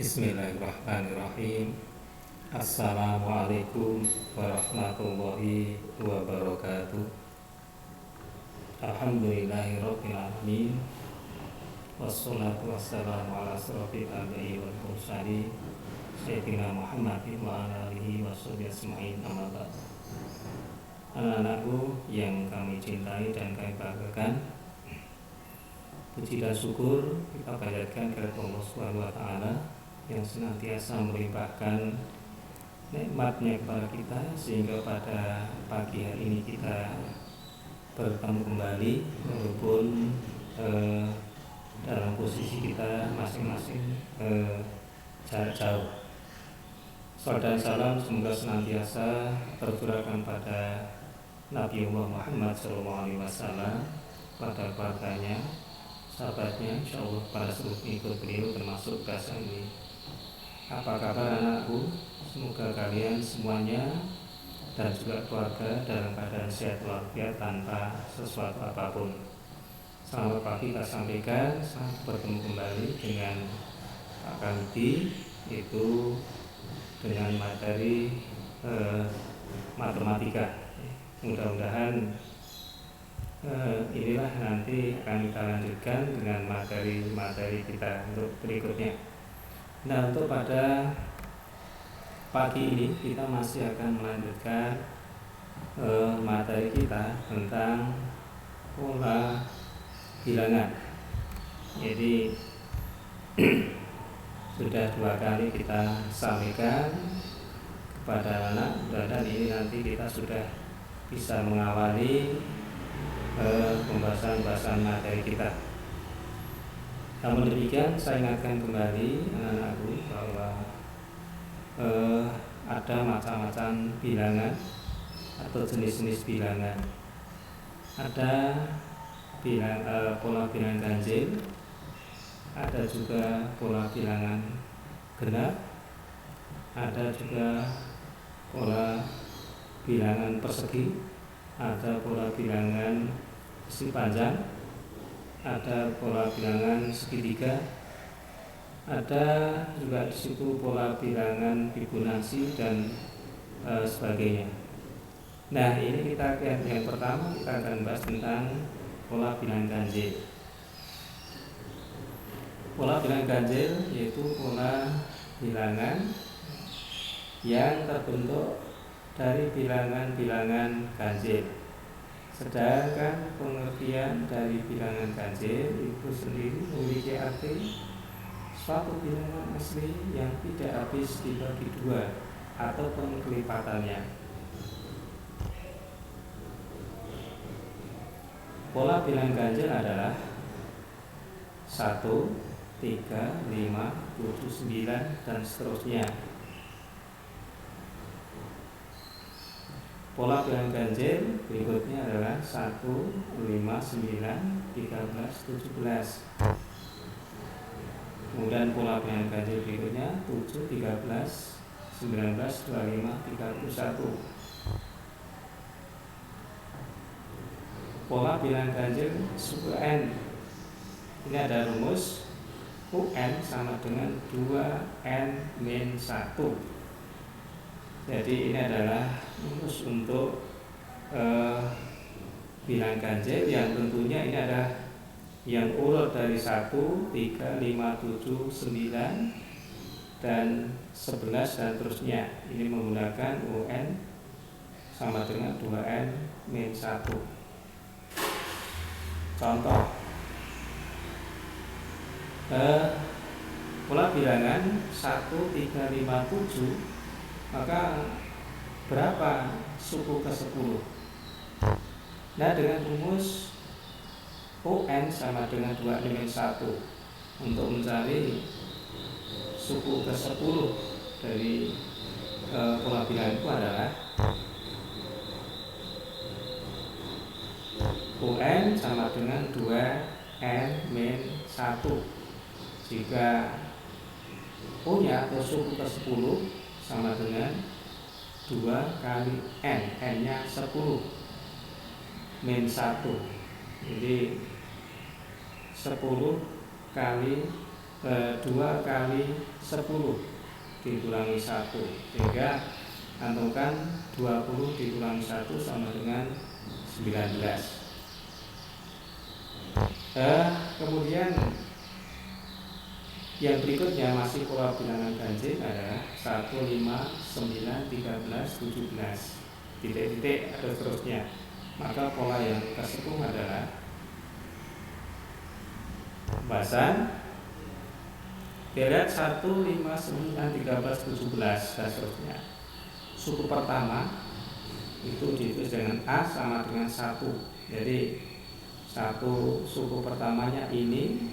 Bismillahirrahmanirrahim. Assalamualaikum warahmatullahi wabarakatuh. Alhamdulillahirabbil alamin. Wassalatu wassalamu ala asrofil anbiya'i wal mursalin Sayyidina Muhammadin wa ala alihi washabihi ajma'in, amma ba'd. Anak-anakku yang kami cintai dan kami banggakan, puji dan syukur kita panjatkan kepada Allah Subhanahu wa taala yang senantiasa melimpahkan nikmatnya kepada kita, sehingga pada pagi hari ini kita bertemu kembali walaupun dalam posisi kita masing-masing jarak jauh. Salam dan salam semoga senantiasa tercurahkan pada Nabi Muhammad SAW, pada keluarganya, sahabatnya, insyaallah pada seluruh pengikut beliau termasuk bahasa ini. Apa kabar anakku? Semoga kalian semuanya dan juga keluarga dalam keadaan sehat walafiat tanpa sesuatu apapun. Selamat pagi kita sampaikan, selamat bertemu kembali dengan Pak Kamiti, itu dengan materi matematika. Mudah-mudahan inilah nanti akan kita lanjutkan dengan materi-materi kita untuk berikutnya. Nah, untuk pada pagi ini kita masih akan melanjutkan materi kita tentang pola bilangan. Jadi sudah 2 kali kita sampaikan kepada anak, dan ini nanti kita sudah bisa mengawali pembahasan materi kita. Namun demikian, saya ingatkan kembali anak-anakku bahwa ada macam-macam bilangan atau jenis-jenis bilangan. Ada pola bilangan ganjil, ada juga pola bilangan genap, ada juga pola bilangan persegi, ada pola bilangan segi panjang, ada pola bilangan segitiga, ada juga di situ pola bilangan Fibonacci dan sebagainya. Nah, ini kita yang pertama kita akan bahas tentang pola bilangan ganjil. Pola bilangan ganjil yaitu pola bilangan yang terbentuk dari bilangan-bilangan ganjil. Sedangkan pengertian dari bilangan ganjil itu sendiri memiliki arti suatu bilangan asli yang tidak habis dibagi 2 ataupun kelipatannya. Pola bilangan ganjil adalah 1, 3, 5, 7, 9 dan seterusnya. Pola bilangan ganjil berikutnya adalah 1, 5, 9, 13, 17. Kemudian pola bilangan ganjil berikutnya 7, 13, 19, 25, 31. Pola bilangan ganjil suku N. Ini ada rumus UN sama dengan 2N-1. Jadi ini adalah rumus untuk bilangan ganjil yang tentunya ini adalah yang urut dari 1, 3, 5, 7, 9 dan 11 dan terusnya. Ini menggunakan UN sama dengan 2N-1. Contoh pola bilangan 1, 3, 5, 7, maka berapa suku ke-10? Nah, dengan rumus UN sama dengan 2N-1 untuk mencari suku ke-10 dari pola bilangan itu adalah UN sama dengan 2N-1. Jika O-nya atau suku ke-10 sama dengan 2 kali N, N-nya 10 min 1. Jadi 10 kali 2 kali 10 dikurangi 1, sehingga cantumkan 20 dikurangi 1 sama dengan 19. Kemudian yang berikutnya masih pola bilangan ganjil adalah 1, 5, 9, 13, 17 titik-titik atau seterusnya. Maka pola yang ke-10 adalah pembahasan deret 1, 5, 9, 13, 17 dan seterusnya. Suku pertama itu ditulis dengan A sama dengan 1. Jadi satu suku pertamanya ini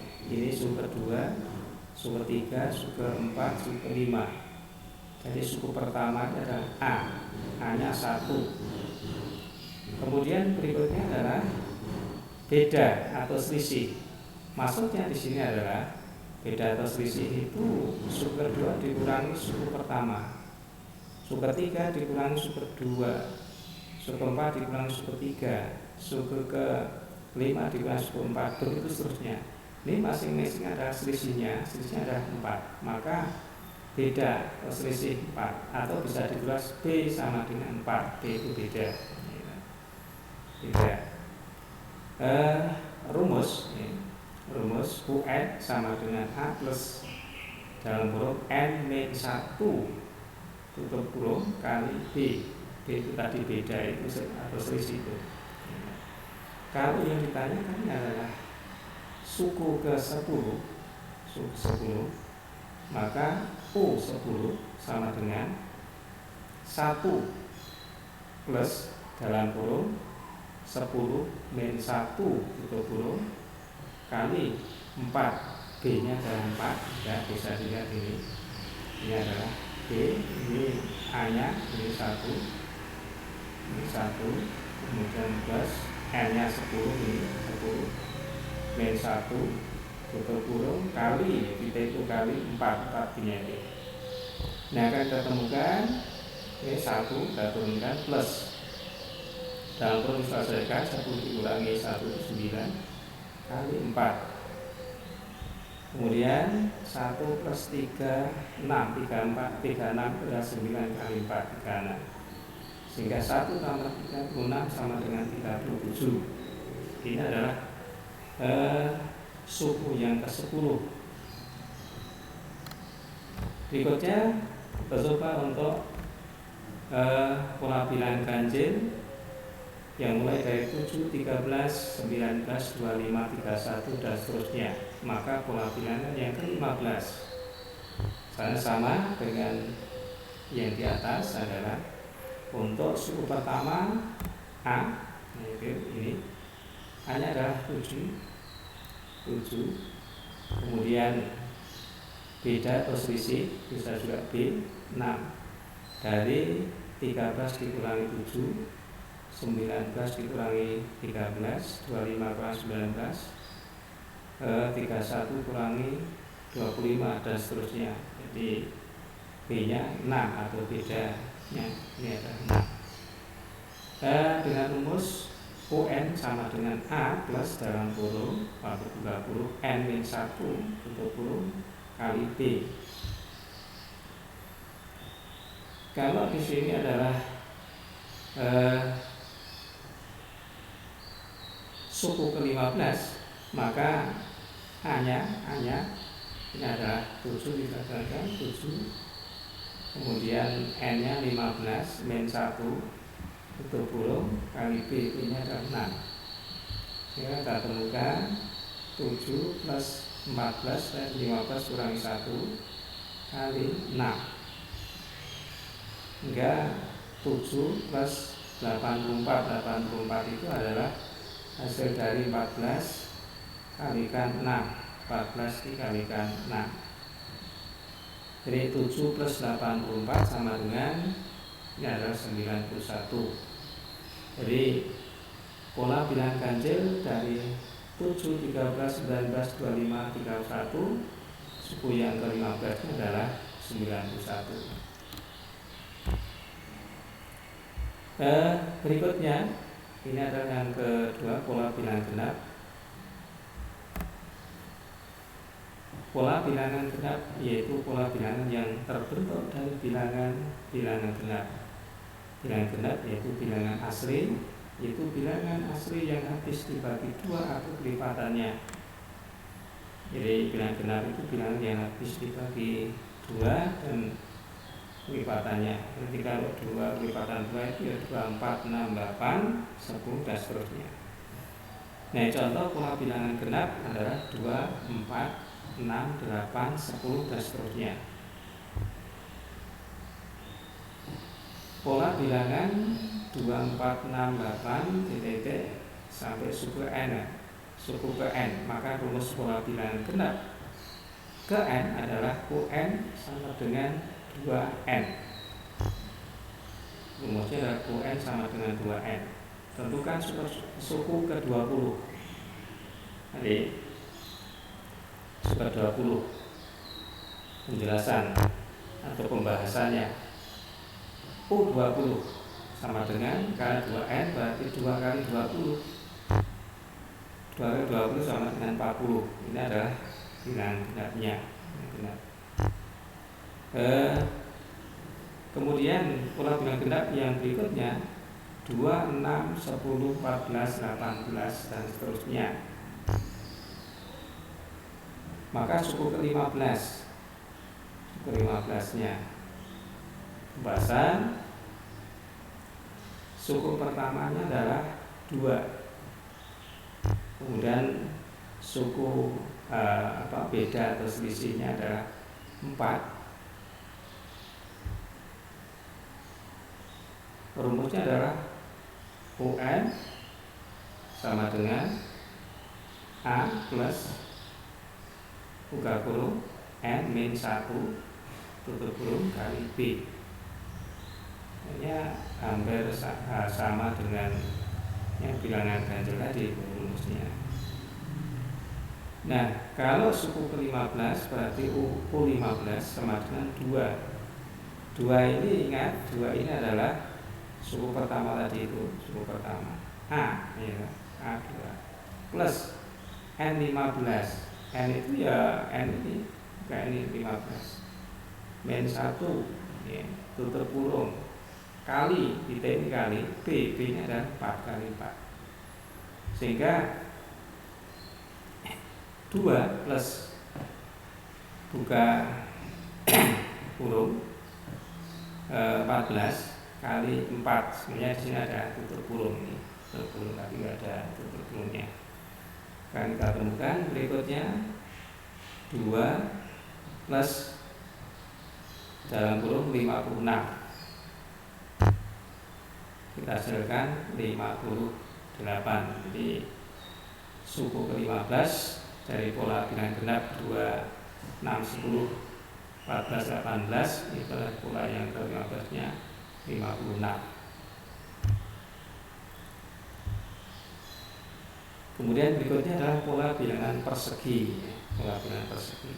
suku kedua, suku ketiga, suku keempat, suku kelima. Jadi suku pertama adalah A, A-nya 1. Kemudian berikutnya adalah beda atau selisih. Maksudnya di sini adalah beda atau selisih itu suku kedua dikurangi suku pertama, suku ketiga dikurangi suku kedua, suku keempat dikurangi suku ketiga, suku kelima dikurangi suku keempat, begitu seterusnya. Ini masing-masing ada selisihnya adalah 4. Maka beda atau selisih 4, atau bisa ditulis B sama dengan 4. B itu beda. Rumus UN sama dengan A plus dalam kurung N min 1 tutup kurung kali B. B itu tadi beda itu atau selisih itu. Kalau yang ditanyakan adalah suku ke-10, maka U10 sama dengan 1 plus dalam kurung 10 min 1 tutup kurung kali 4. B-nya adalah 4, ya bisa dilihat ini. Ini adalah B, ini A-nya, ini 1, kemudian plus N-nya 10, ini 10 min 1 tutup kurung kali, kita itu kali 4 artinya ini. Nah, akan kita temukan ini 1 kita turunkan plus dalam kurung diselesaikan 10 dikurangi 1 itu 9 kali 4. Kemudian 1 plus 3, 6, 36 itu adalah 9 kali 4, 36. Sehingga 1 tambah 36 sama dengan 37. Ini adalah suku yang ke-10. Berikutnya kita coba untuk pola bilangan ganjil yang mulai dari 7, 13, 19, 25, 31 dan seterusnya. Maka pola bilangan yang ke-15 sama dengan yang di atas adalah untuk suku pertama A, ini A-nya adalah 7, kemudian beda atau selisih bisa juga B 6. Dari 13 dikurangi 7, 19 dikurangi 13, 25 kurangi 19, 31 kurangi 25 dan seterusnya. Jadi B-nya 6 atau bedanya ini adalah 6. Dengan rumus UN sama dengan A plus dalam kurung 30 N min 1 tutup kurung kali B. Kalau di sini adalah suku ke-15, maka A-nya ini adalah 7 dikatakan 7, kemudian N-nya 15 min 1 tutup kurung kali B, B-nya adalah 6. Ya, kita temukan 7 plus 14 dan 15 kurangi 1 kali 6, hingga 7 plus 84 itu adalah hasil dari 14 kalikan 6, 14 dikalikan 6. Jadi 7 plus 84 sama dengan ini adalah 91. Jadi pola bilangan ganjil dari 7, 13, 19, 25, 31, suku yang ke-15 adalah 91. Berikutnya ini adalah yang kedua, pola bilangan genap. Pola bilangan genap yaitu pola bilangan yang terbentuk dari bilangan genap. Bilangan genap yaitu bilangan asli, yaitu bilangan asli yang habis dibagi 2 atau kelipatannya. Jadi bilangan genap itu bilangan yang habis dibagi 2 dan kelipatannya. Jadi kalau 2 kelipatan 2 itu ya 2, 4, 6, 8, 10 dan seterusnya. Nah, contoh pola bilangan genap adalah 2, 4, 6, 8, 10 dan seterusnya. Pola bilangan 2, 4, 6, 8 titik sampai suku ke n, maka rumus pola bilangan genap ke n adalah UN sama dengan 2n. Rumusnya adalah UN sama dengan 2n. Tentukan suku ke 20. Jadi suku 20 penjelasan atau pembahasannya. U20 sama dengan kali 2n berarti 2 kali 20. 2 kali 20 sama dengan 40. Ini adalah bilangan genapnya. Kemudian pola bilangan genap yang berikutnya 2, 6, 10, 14, 18 dan seterusnya. Maka suku ke-15. Suku ke-15-nya pembahasan. Suku pertamanya adalah 2. Kemudian suku beda atau selisihnya adalah 4. Rumusnya adalah UN sama dengan A plus buka kurung N min 1 tutup kurung kali B. Ini hampir sama dengan yang bilangan ganjil tadi rumusnya. Nah, kalau suku ke-15 berarti U15 sama dengan 2. 2 ini ingat, 2 ini adalah suku pertama tadi itu, suku pertama A, ya, A2 plus N15. N itu ya N ini, kayak ini 15 min 1 ya, tutup kurung kali titik ini kali B, B nya adalah 4 kali 4, sehingga 2 plus buka kurung 14 kali 4, sebenarnya di sini ada tutup kurung ini, tutup kurung tapi nggak ada tutup kurungnya. Akan kita temukan berikutnya 2 plus dalam kurung 56. Kita hasilkan 58. Jadi suku ke-15 dari pola bilangan genap 2, 6, 10, 14, 18 itu adalah pola yang ke-15 nya 56. Kemudian berikutnya adalah pola bilangan persegi. Pola bilangan persegi.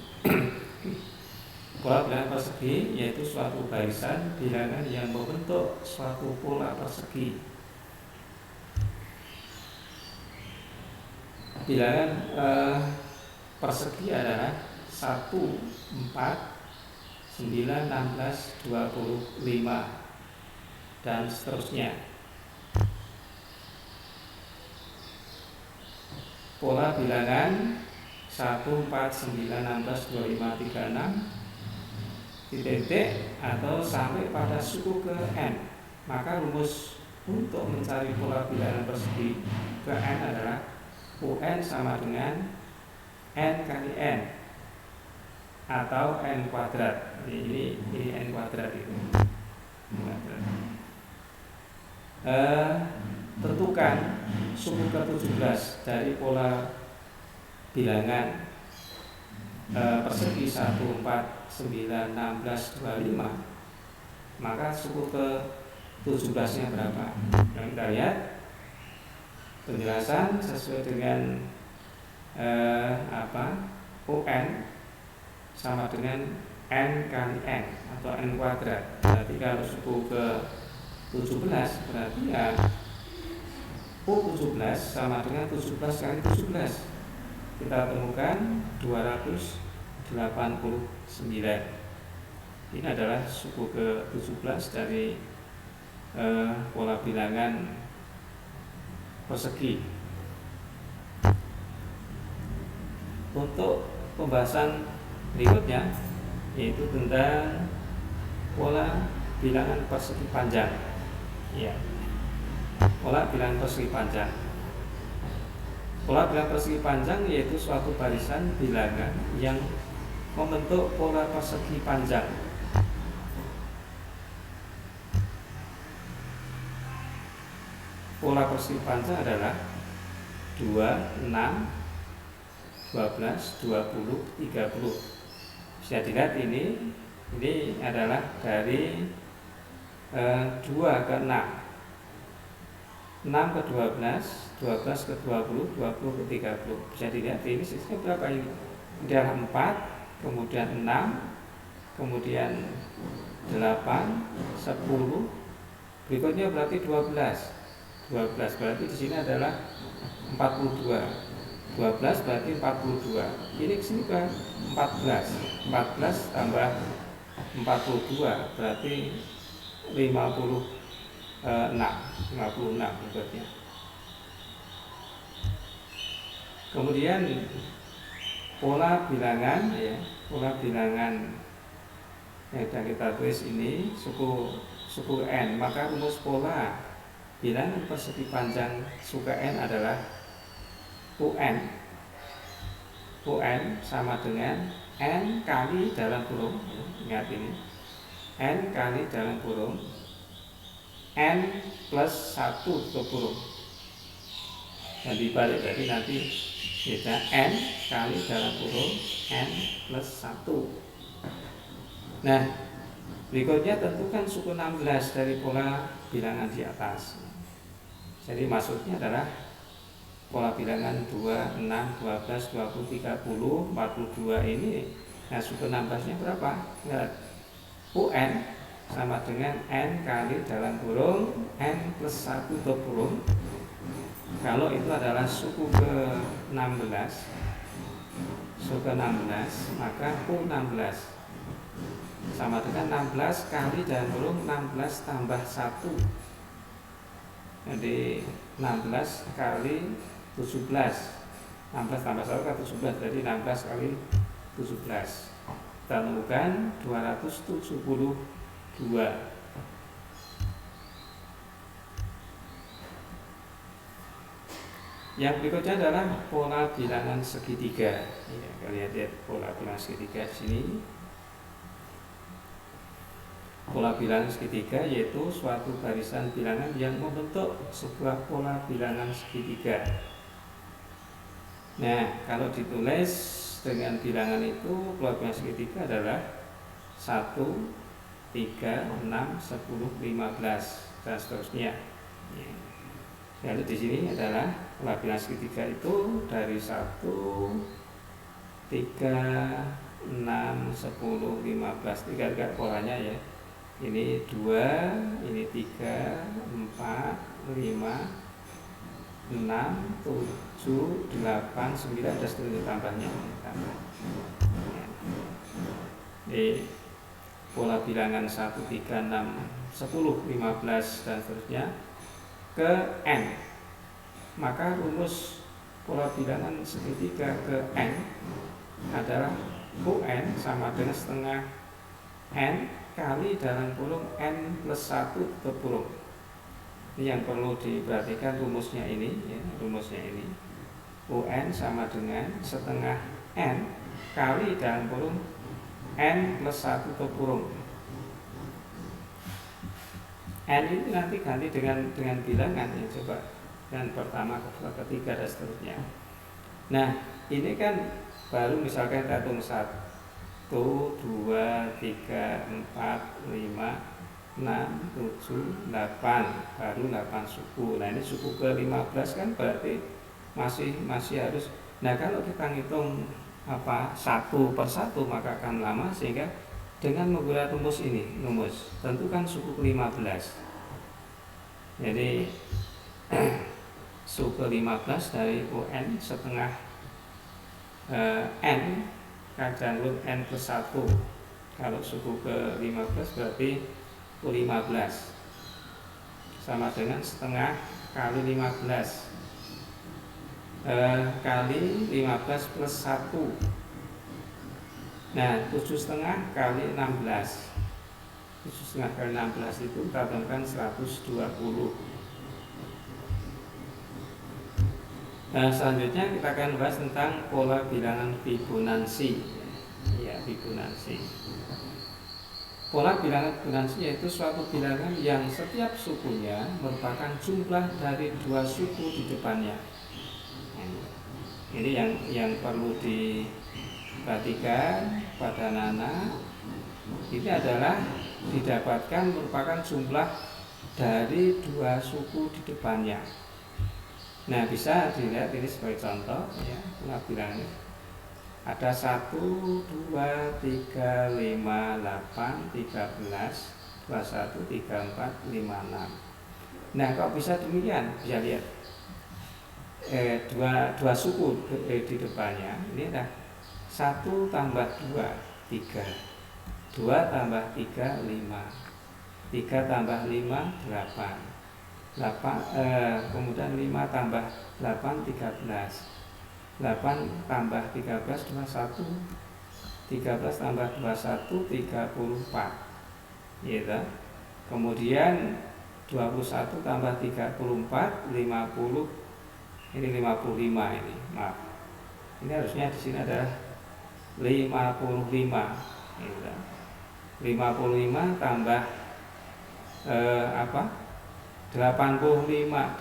Pola bilangan persegi yaitu suatu barisan bilangan yang membentuk suatu pola persegi. Bilangan persegi adalah 1, 4, 9, 16, 25 dan seterusnya. Pola bilangan 1, 4, 9, 16, 25, 36 titik atau sampai pada suku ke N. Maka rumus untuk mencari pola bilangan persegi ke N adalah UN sama dengan N kali N atau N kuadrat. Ini N kuadrat itu. Tentukan suku ke-17 dari pola bilangan persegi 1, 4, 9, 16, 25. Maka suku ke-17 nya berapa? Yang kita lihat penjelasan sesuai dengan UN sama dengan N kali N atau N kuadrat. Berarti kalau suku ke-17 berarti ya U17 sama dengan 17 kali 17. Kita temukan 218. 89. Ini adalah suku ke-17 dari pola bilangan persegi. Untuk pembahasan berikutnya yaitu tentang pola bilangan persegi panjang. Ya. Pola bilangan persegi panjang. Pola bilangan persegi panjang yaitu suatu barisan bilangan yang membentuk pola persegi panjang. Pola persegi panjang adalah 2, 6, 12, 20, 30. Bisa dilihat ini adalah dari 2 ke 6, 6 ke 12, 12 ke 20, 20 ke 30. Bisa dilihat ini sisanya berapa ini? Ini adalah 4, kemudian 6, kemudian 8, 10. Berikutnya berarti 12. 12 berarti di sini adalah 42. 12 berarti 42. Ini kesini ke 14. 14 tambah 42 berarti 56 berikutnya. Kemudian pola bilangan pola bilangan yang sudah kita tulis ini suku n, maka rumus pola bilangan persegi panjang suku n adalah UN sama dengan n kali dalam kurung, ingat ini, n kali dalam kurung n plus 1 tutup kurung, dan dibalik tadi nanti kita n kali dalam kurung n plus 1. Nah, berikutnya tentukan suku 16 dari pola bilangan di atas. Jadi maksudnya adalah pola bilangan 2, 6, 12, 20, 30, 42 ini. Nah, suku 16-nya berapa? UN sama dengan n kali dalam kurung n plus 1 tutup kurung. Kalau itu adalah suku ke-16, maka U16 sama dengan 16 kali dalam kurung 16 tambah 1. Jadi 16 kali 17, 16 tambah 1 kali 17, jadi 16 kali 17. Kita temukan 272. Yang berikutnya adalah pola bilangan segitiga. Ya, kalian lihat pola bilangan segitiga di sini. Pola bilangan segitiga yaitu suatu barisan bilangan yang membentuk sebuah pola bilangan segitiga. Nah, kalau ditulis dengan bilangan itu, pola bilangan segitiga adalah 1, 3, 6, 10, 15 dan seterusnya. Lalu di sini adalah pola bilangan segitiga itu dari 1, 3, 6, 10, 15. Tiga polanya ya. Ini 2, ini 3, 4, 5, 6, 7, 8, 9 dan seterusnya tambahnya. Ini pola bilangan 1, 3, 6, 10, 15 dan seterusnya ke n. Maka rumus pola bilangan segitiga ke n adalah UN sama dengan setengah n kali dalam kurung n plus 1 tutup kurung. Ini yang perlu diperhatikan rumusnya ini ya, rumusnya ini. UN sama dengan setengah n kali dalam kurung n plus 1 tutup kurung. N ini nanti ganti dengan bilangan ya, coba. Dan pertama, kedua, ketiga dan seterusnya. Nah, ini kan baru misalkan kita hitung 1, 2, 3, 4, 5, 6, 7, 8, baru 8 suku. Nah, ini suku ke-15 kan berarti masih harus. Nah, kalau kita ngitung satu per satu maka akan lama, sehingga dengan menggunakan rumus ini, tentukan suku ke-15. Jadi suku ke-15 dari UN setengah n kacang root N plus 1. Kalau suku ke-15 berarti U15 sama dengan setengah kali 15 kali 15 plus 1. Nah 7,5 kali 16. 7,5 kali 16 itu kita temukan 120. Nah, selanjutnya kita akan bahas tentang pola bilangan Fibonacci. Ya, Fibonacci. Pola bilangan Fibonacci yaitu suatu bilangan yang setiap sukunya merupakan jumlah dari dua suku di depannya. Ini yang perlu diperhatikan pada anak-anak. Ini adalah didapatkan merupakan jumlah dari dua suku di depannya. Nah, bisa dilihat ini sebagai contoh ya, pola bilangnya. Ada 1, 2, 3, 5, 8, 13, 21, 34, 56. Nah, kok bisa demikian? Bisa lihat dua suku di depannya. Ini ada 1 tambah 2, 3. 2 tambah 3, 5. 3 tambah 5, 8. Kemudian 5 tambah 8, 13. 8 tambah 13, 21. 13 tambah 21, 34. Gitu. Kemudian 21 tambah 34, 50. Ini 55 ini. Maaf. Ini harusnya di sini adalah 55. Gitu. 55 tambah 85,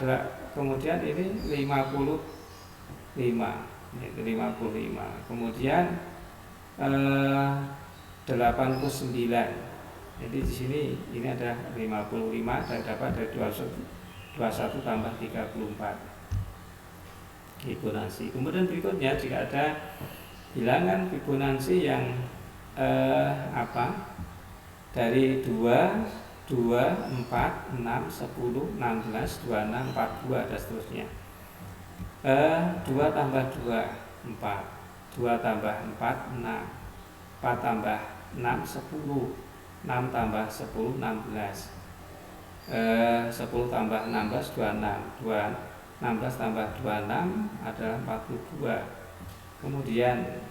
kemudian ini 55, yaitu 55. Kemudian 89. Jadi di sini ini ada 55 dan dapat dari 21 tambah 34. Fibonacci. Kemudian berikutnya jika ada bilangan Fibonacci yang dari 2, 4, 6, 10, 16, 26, 42 dan seterusnya. 2 tambah 2, 4. 2 tambah 4, 6. 4 tambah 6, 10. 6 tambah 10, 16. 10 tambah 16, 26. 16 tambah 26 adalah 42. Kemudian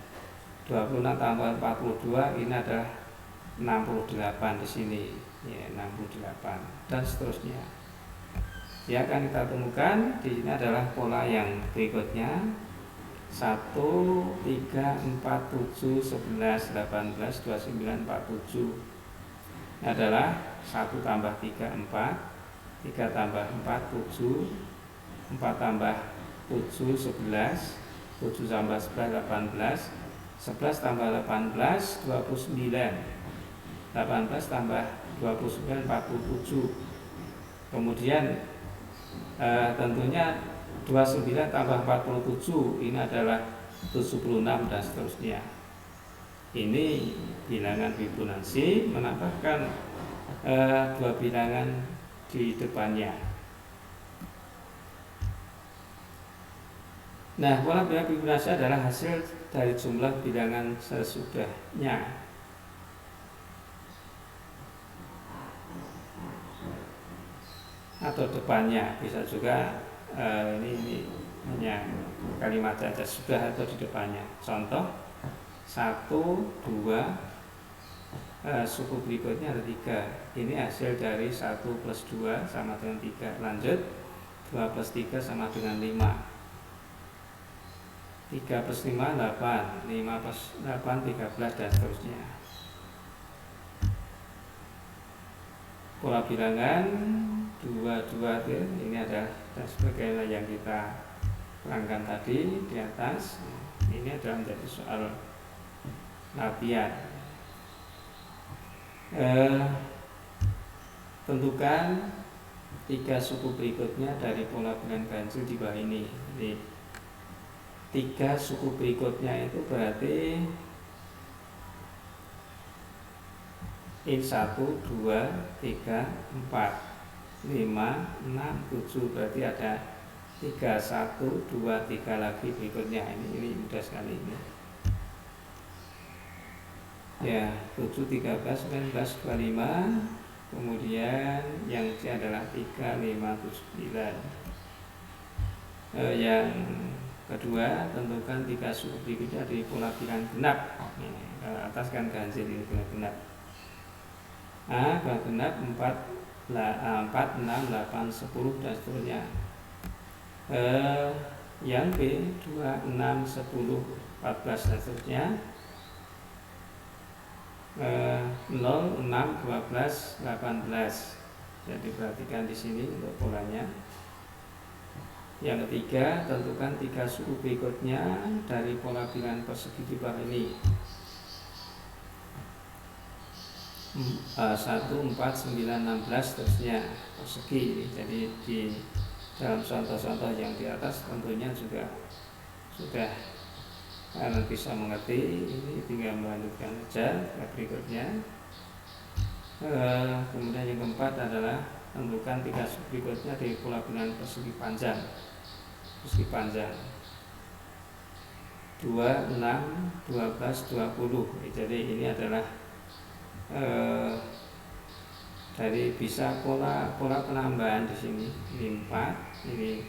26 tambah 42 ini adalah 68 di sini. Ya, 68 dan seterusnya. Ya, akan kita temukan di sini adalah pola yang berikutnya. 1, 3, 4, 7, 11, 18, 29, 47. Ini adalah 1 tambah 3, 4. 3 tambah 4, 7. 4 tambah 7, 11. 7 tambah 11, 18. 11 tambah 18, 29. 18 tambah 29, 47. Kemudian tentunya 29 tambah 47 ini adalah 76 dan seterusnya. Ini bilangan Fibonacci menambahkan dua bilangan di depannya. Nah, pola bilangan Fibonacci adalah hasil dari jumlah bilangan sesudahnya. Atau depannya, bisa juga ini hanya kalimat saja, sudah atau di depannya. Contoh 1, 2, suku berikutnya ada 3. Ini hasil dari 1 plus 2 sama dengan 3. Lanjut 2 plus 3 sama dengan 5. 3 plus 5, 8. 5 plus 8, 13 dan seterusnya. Pola bilangan 2 ini ada dan sebagainya yang kita terangkan tadi di atas. Ini adalah menjadi soal latihan. Tentukan 3 suku berikutnya dari pola bilangan ganjil di bawah ini. Jadi 3 suku berikutnya itu berarti ini 1, 2, 3, 4, 5, 6, 7. Berarti ada 3, 1, 2, 3 lagi berikutnya. Ini mudah sekali ini. ya 7, 13, 19, 25. Kemudian yang C adalah 3, 5, 9. Yang kedua, tentukan 3 suku berikutnya dari pola bilangan genap. Atas kan ganjil ini bilangan genap. A bilangan genap 4, 6, 8, 10 dan seterusnya. Yang B 2, 6, 10, 14 dan seterusnya. 0, 6, 12, 18. Jadi perhatikan di sini untuk polanya. Yang ketiga, tentukan 3 suku berikutnya dari pola bilangan persegi di bawah ini. 1, 4, 9, 16 terusnya persegi. Jadi di dalam contoh-contoh yang di atas tentunya juga sudah kalian bisa mengerti. Ini tinggal melanjutkan saja berikutnya. Kemudian yang keempat adalah tentukan 3 suku berikutnya dari pola bilangan persegi panjang. Persegi panjang 2, 6, 12, 20. Jadi ini adalah dari bisa pola penambahan di sini. Ini 4, ini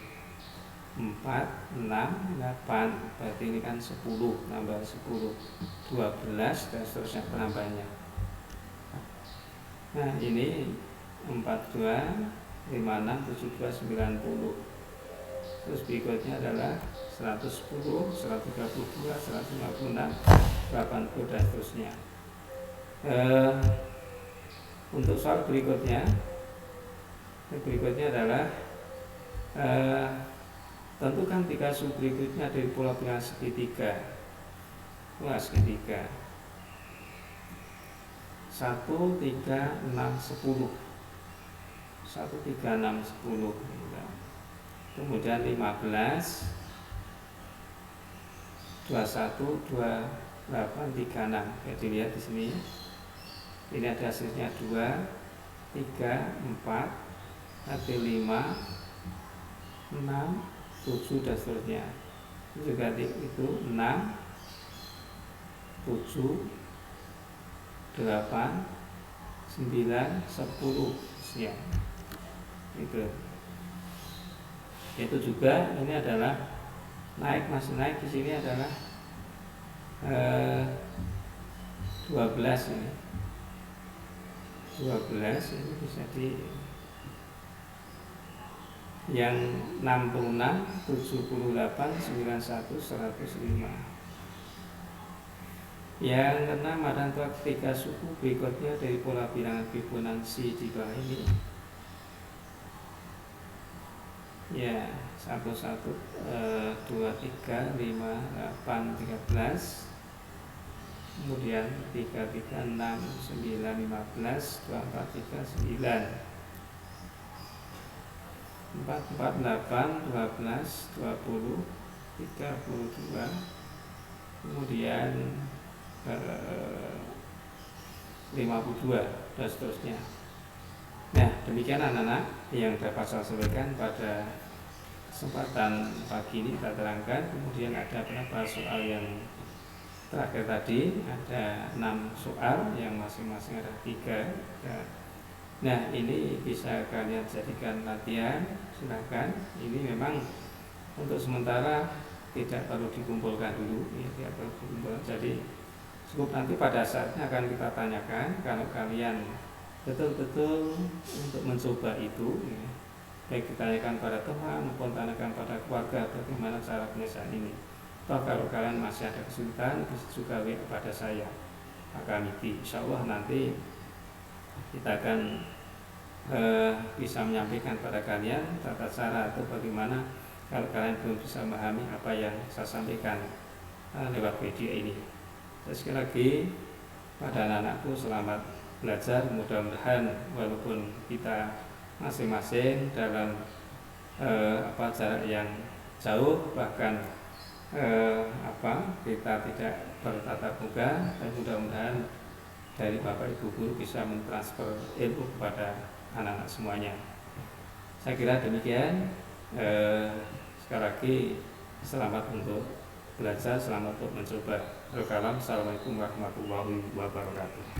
4, 6, 8. Berarti ini kan 10 tambah 10, 12 dan seterusnya penambahannya. Nah ini 42, 56, 72, 90. Terus berikutnya adalah 110, 132, 156, 80 dan seterusnya. Untuk soal berikutnya adalah tentukan 3 suku berikutnya dari pola bilangan segitiga. Segitiga 1, 3, 6, 10. 1, 3, 6, 10. Kemudian 15, 21, 28, 36. Jadi lihat di sini. Ini ada hasilnya 2, 3, 4, ada 5, 6, 7 dan seterusnya. Juga itu 6, 7, 8, 9, 10 ya. Itu juga ini adalah masih naik di sini adalah 12 ini. 12 ini bisa di yang 66, 78, 91, 105. Yang keenam ada 3 suku berikutnya dari pola bilangan Fibonacci di bawah ini. Ya, 1, 1, 2, 3, 5, 8, 13. Kemudian 3, 3, 6, 9, 15, 2, 4, 3, 9. 4, 4, 8, 12, 20, 32. Kemudian 52 dan seterusnya. Nah, demikian anak-anak yang dapat saya sampaikan pada kesempatan pagi ini kita terangkan. Kemudian ada beberapa soal yang terakhir tadi, ada 6 soal yang masing-masing ada 3. Nah, ini bisa kalian jadikan latihan, silahkan. Ini memang untuk sementara tidak perlu dikumpulkan dulu, ya, tidak perlu dikumpulkan. Jadi cukup nanti pada saatnya akan kita tanyakan. Kalau kalian betul-betul untuk mencoba itu, ya, baik ditanyakan pada teman maupun tanyakan pada keluarga bagaimana cara penyelesaian ini. Toh kalau kalian masih ada kesulitan, bisa juga WA pada saya, Pak Kamiti. Insya Allah nanti kita akan bisa menyampaikan pada kalian tata cara atau bagaimana kalau kalian belum bisa memahami apa yang saya sampaikan lewat video ini. Sekali lagi pada anak-anakku, selamat belajar. Mudah-mudahan walaupun kita masing-masing dalam jarak yang jauh, bahkan kita tidak bertatap muka, dan mudah-mudahan dari Bapak Ibu guru bisa mentransfer ilmu kepada anak-anak semuanya. Saya kira demikian. Sekali lagi selamat untuk belajar, selamat untuk mencoba. Assalamualaikum warahmatullahi wabarakatuh.